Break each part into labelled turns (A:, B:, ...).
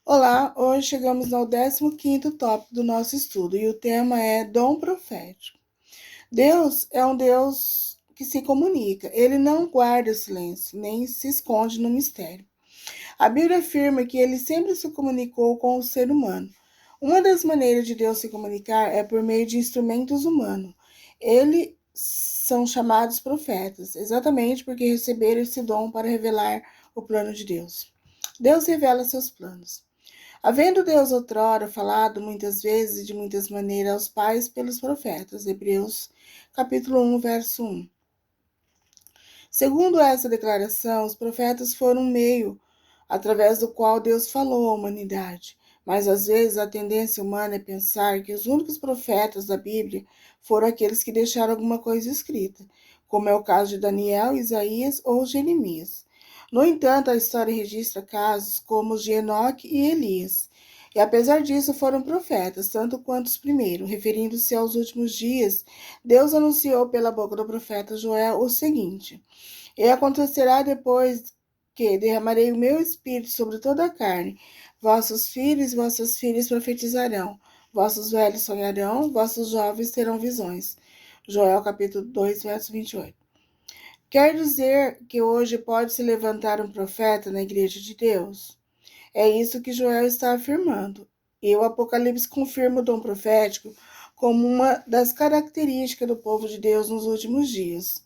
A: Olá, hoje chegamos ao 15º tópico do nosso estudo e o tema é dom profético. Deus é um Deus que se comunica, ele não guarda silêncio, nem se esconde no mistério. A Bíblia afirma que ele sempre se comunicou com o ser humano. Uma das maneiras de Deus se comunicar é por meio de instrumentos humanos. Eles são chamados profetas, exatamente porque receberam esse dom para revelar o plano de Deus. Deus revela seus planos. Havendo Deus outrora falado muitas vezes e de muitas maneiras aos pais pelos profetas. Hebreus capítulo 1, verso 1. Segundo essa declaração, os profetas foram um meio através do qual Deus falou à humanidade. Mas às vezes a tendência humana é pensar que os únicos profetas da Bíblia foram aqueles que deixaram alguma coisa escrita, como é o caso de Daniel, Isaías ou Jeremias. No entanto, a história registra casos como os de Enoque e Elias. E apesar disso, foram profetas, tanto quanto os primeiros. Referindo-se aos últimos dias, Deus anunciou pela boca do profeta Joel o seguinte: E acontecerá depois que derramarei o meu espírito sobre toda a carne. Vossos filhos e vossas filhas profetizarão, vossos velhos sonharão, vossos jovens terão visões. Joel capítulo 2, verso 28. Quer dizer que hoje pode se levantar um profeta na igreja de Deus? É isso que Joel está afirmando. E o Apocalipse confirma o dom profético como uma das características do povo de Deus nos últimos dias.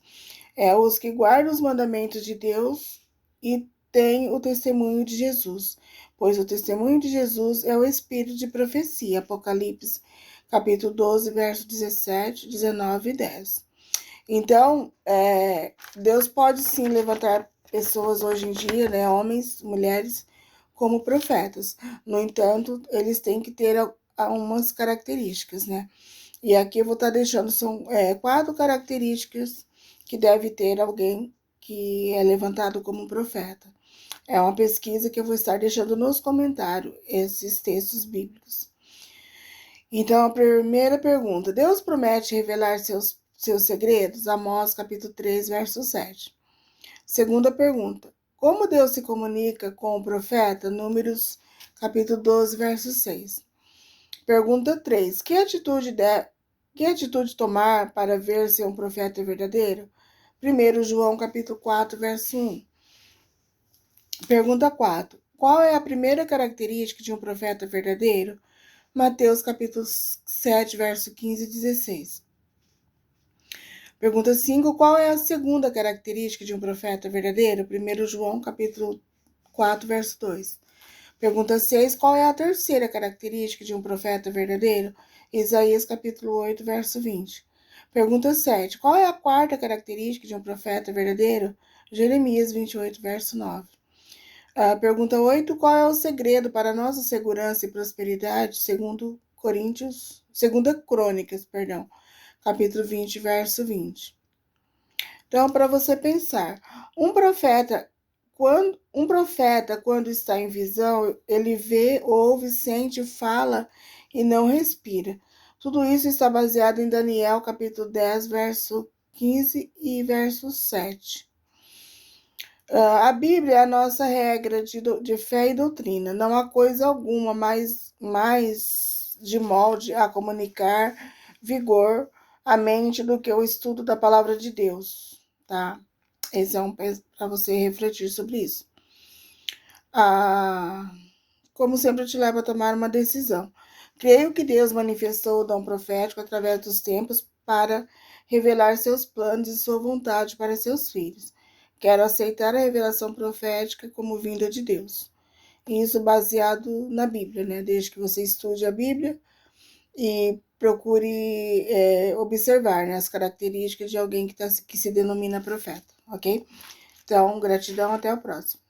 A: É os que guardam os mandamentos de Deus e têm o testemunho de Jesus, pois o testemunho de Jesus é o espírito de profecia. Apocalipse capítulo 12, verso 17, 19 e 10. Então, Deus pode sim levantar pessoas hoje em dia, né, homens, mulheres, como profetas. No entanto, eles têm que ter algumas características, né? E aqui eu vou estar deixando, são 4 características que deve ter alguém que é levantado como profeta. É uma pesquisa que eu vou estar deixando nos comentários esses textos bíblicos. Então, a primeira pergunta: Deus promete revelar seus segredos? Amós capítulo 3, verso 7. Segunda pergunta: como Deus se comunica com o profeta? Números capítulo 12, verso 6. Pergunta 3: que atitude tomar para ver se um profeta é verdadeiro? 1 João capítulo 4, verso 1. Pergunta 4: qual é a primeira característica de um profeta verdadeiro? Mateus capítulo 7, verso 15 e 16. Pergunta 5: qual é a segunda característica de um profeta verdadeiro? 1 João capítulo 4, verso 2. Pergunta 6: qual é a terceira característica de um profeta verdadeiro? Isaías capítulo 8, verso 20. Pergunta 7: qual é a quarta característica de um profeta verdadeiro? Jeremias 28, verso 9. Pergunta 8: qual é o segredo para a nossa segurança e prosperidade? Segundo Crônicas, capítulo 20, verso 20. Então, para você pensar, um profeta, quando está em visão, ele vê, ouve, sente, fala e não respira. Tudo isso está baseado em Daniel, capítulo 10, verso 15 e verso 7. A Bíblia é a nossa regra de fé e doutrina. Não há coisa alguma mais de molde a comunicar vigor à mente do que o estudo da palavra de Deus, tá? Esse é para você refletir sobre isso. Como sempre, te leva a tomar uma decisão. Creio que Deus manifestou o dom profético através dos tempos para revelar seus planos e sua vontade para seus filhos. Quero aceitar a revelação profética como vinda de Deus. Isso baseado na Bíblia, né? Desde que você estude a Bíblia e procure observar, né, as características de alguém que se denomina profeta, ok? Então, gratidão, até o próximo.